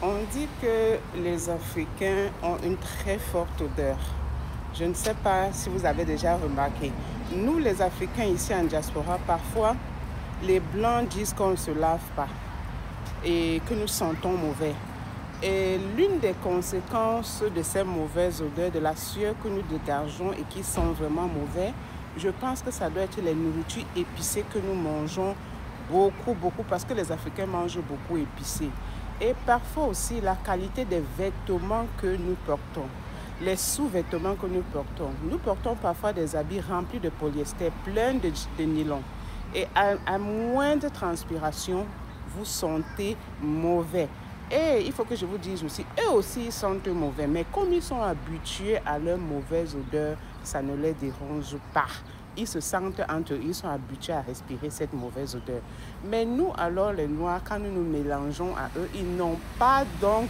On dit que les Africains ont une très forte odeur. Je ne sais pas si vous avez déjà remarqué. Nous, les Africains ici en diaspora, parfois, les Blancs disent qu'on ne se lave pas et que nous sentons mauvais. Et l'une des conséquences de ces mauvaises odeurs, de la sueur que nous dégageons et qui sont vraiment mauvais, je pense que ça doit être les nourritures épicées que nous mangeons beaucoup, parce que les Africains mangent beaucoup épicé. Et parfois aussi la qualité des vêtements que nous portons, les sous-vêtements que nous portons. Nous portons parfois des habits remplis de polyester, pleins de nylon. Et à moindre transpiration, vous sentez mauvais. Et il faut que je vous dise aussi, eux aussi ils sentent mauvais, mais comme ils sont habitués à leur mauvaise odeur, ça ne les dérange pas. Ils se sentent entre eux, ils sont habitués à respirer cette mauvaise odeur. Mais nous, alors les Noirs, quand nous nous mélangeons à eux, ils n'ont pas donc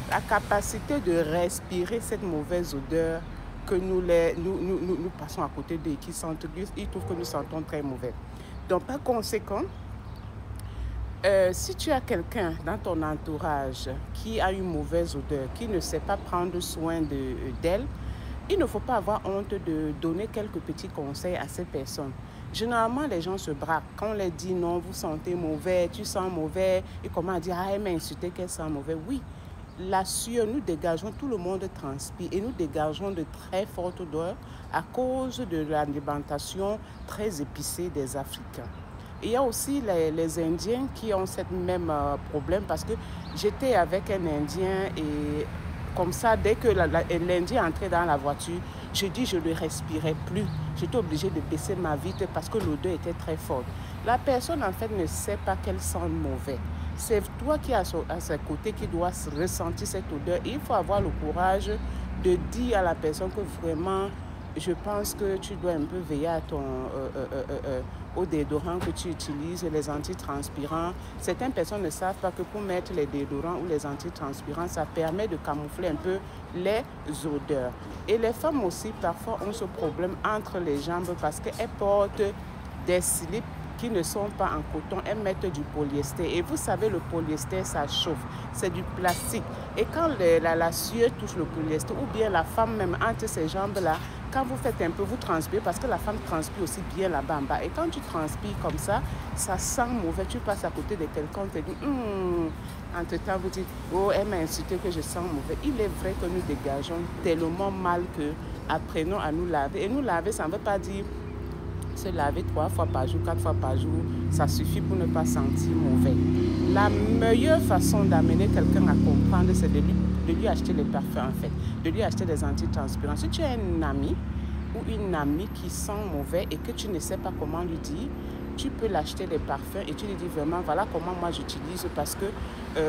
la capacité de respirer cette mauvaise odeur que nous passons à côté d'eux et qui sentent, ils trouvent que nous sentons très mauvais. Donc par conséquent, si tu as quelqu'un dans ton entourage qui a une mauvaise odeur, qui ne sait pas prendre soin d'elle, il ne faut pas avoir honte de donner quelques petits conseils à ces personnes. Généralement, les gens se braquent. Quand on leur dit non, vous sentez mauvais, tu sens mauvais, et comment à dire, ah, elle m'a insulté qu'elle sent mauvais. Oui, la sueur, nous dégageons, tout le monde transpire et nous dégageons de très fortes odeurs à cause de l'alimentation très épicée des Africains. Il y a aussi les Indiens qui ont ce même problème parce que j'étais avec un Indien et comme ça, dès que l'Indien entrait dans la voiture, je ne le respirais plus. J'étais obligée de baisser ma vitre parce que l'odeur était très forte. La personne, en fait, ne sait pas qu'elle sent mauvais. C'est toi qui es à ses côtés qui dois ressentir cette odeur. Et il faut avoir le courage de dire à la personne que vraiment, je pense que tu dois un peu veiller à au déodorant que tu utilises, les antitranspirants. Certaines personnes ne savent pas que pour mettre les déodorants ou les antitranspirants, ça permet de camoufler un peu les odeurs. Et les femmes aussi, parfois, ont ce problème entre les jambes parce qu'elles portent des slips qui ne sont pas en coton, elles mettent du polyester. Et vous savez, le polyester, ça chauffe. C'est du plastique. Et quand la sueur touche le polyester, ou bien la femme même entre ses jambes-là, quand vous faites un peu, vous transpirez, parce que la femme transpire aussi bien là-bas en bas. Et quand tu transpires comme ça sent mauvais. Tu passes à côté de quelqu'un, tu te dis, entre-temps, vous dites, oh, elle m'a insulté que je sens mauvais. Il est vrai que nous dégageons tellement mal que apprenons à nous laver. Et nous laver, ça ne veut pas dire se laver 3 fois par jour, 4 fois par jour, ça suffit pour ne pas sentir mauvais. La meilleure façon d'amener quelqu'un à comprendre, c'est de lui acheter les parfums en fait, de lui acheter des antitranspirants. Si tu as un ami ou une amie qui sent mauvais et que tu ne sais pas comment lui dire, tu peux l'acheter des parfums et tu lui dis vraiment, voilà comment moi j'utilise parce que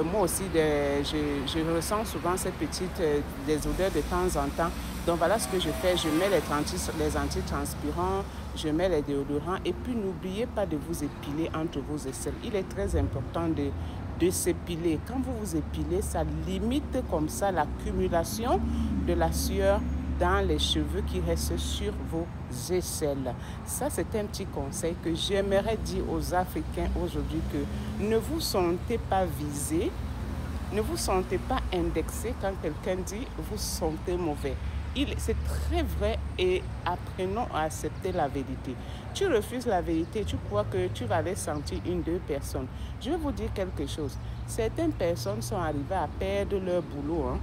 moi aussi, je ressens souvent ces petites des odeurs de temps en temps. Donc voilà ce que je fais, je mets les antitranspirants, je mets les déodorants et puis n'oubliez pas de vous épiler entre vos aisselles. Il est très important de s'épiler. Quand vous vous épilez, ça limite comme ça l'accumulation de la sueur dans les cheveux qui restent sur vos aisselles. Ça, c'est un petit conseil que j'aimerais dire aux Africains aujourd'hui que ne vous sentez pas visé, ne vous sentez pas indexé quand quelqu'un dit vous sentez mauvais. C'est très vrai et apprenons à accepter la vérité. Tu refuses la vérité, tu crois que tu vas aller sentir une, deux personnes. Je vais vous dire quelque chose. Certaines personnes sont arrivées à perdre leur boulot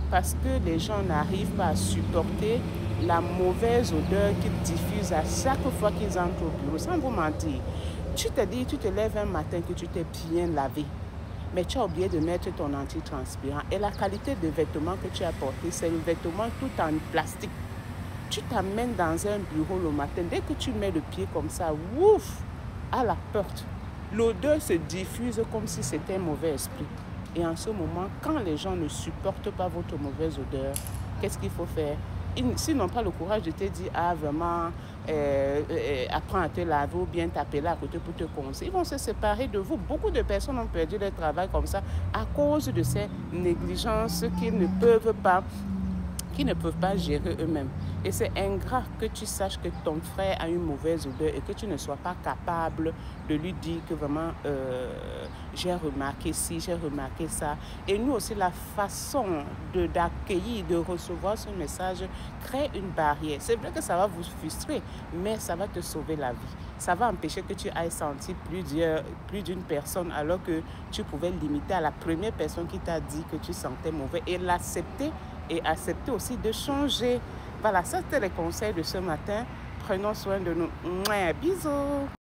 parce que les gens n'arrivent pas à supporter la mauvaise odeur qu'ils diffusent à chaque fois qu'ils entrent au bureau. Sans vous mentir, tu te lèves un matin que tu t'es bien lavé. Mais tu as oublié de mettre ton antitranspirant. Et la qualité de vêtement que tu as porté, c'est le vêtement tout en plastique. Tu t'amènes dans un bureau le matin. Dès que tu mets le pied comme ça, ouf, à la porte, l'odeur se diffuse comme si c'était un mauvais esprit. Et en ce moment, quand les gens ne supportent pas votre mauvaise odeur, qu'est-ce qu'il faut faire? S'ils n'ont pas le courage de te dire, ah vraiment, apprends à te laver ou bien t'appeler à côté pour te conseiller, ils vont se séparer de vous. Beaucoup de personnes ont perdu leur travail comme ça à cause de ces négligences qui ne peuvent pas gérer eux-mêmes. Et c'est ingrat que tu saches que ton frère a une mauvaise odeur et que tu ne sois pas capable de lui dire que vraiment j'ai remarqué ci, j'ai remarqué ça. Et nous aussi, la façon d'accueillir, de recevoir ce message crée une barrière. C'est vrai que ça va vous frustrer, mais ça va te sauver la vie. Ça va empêcher que tu ailles sentir plus d'une personne alors que tu pouvais limiter à la première personne qui t'a dit que tu sentais mauvais et l'accepter et accepter aussi de changer. Voilà, ça c'était les conseils de ce matin. Prenons soin de nous. Mouais, bisous.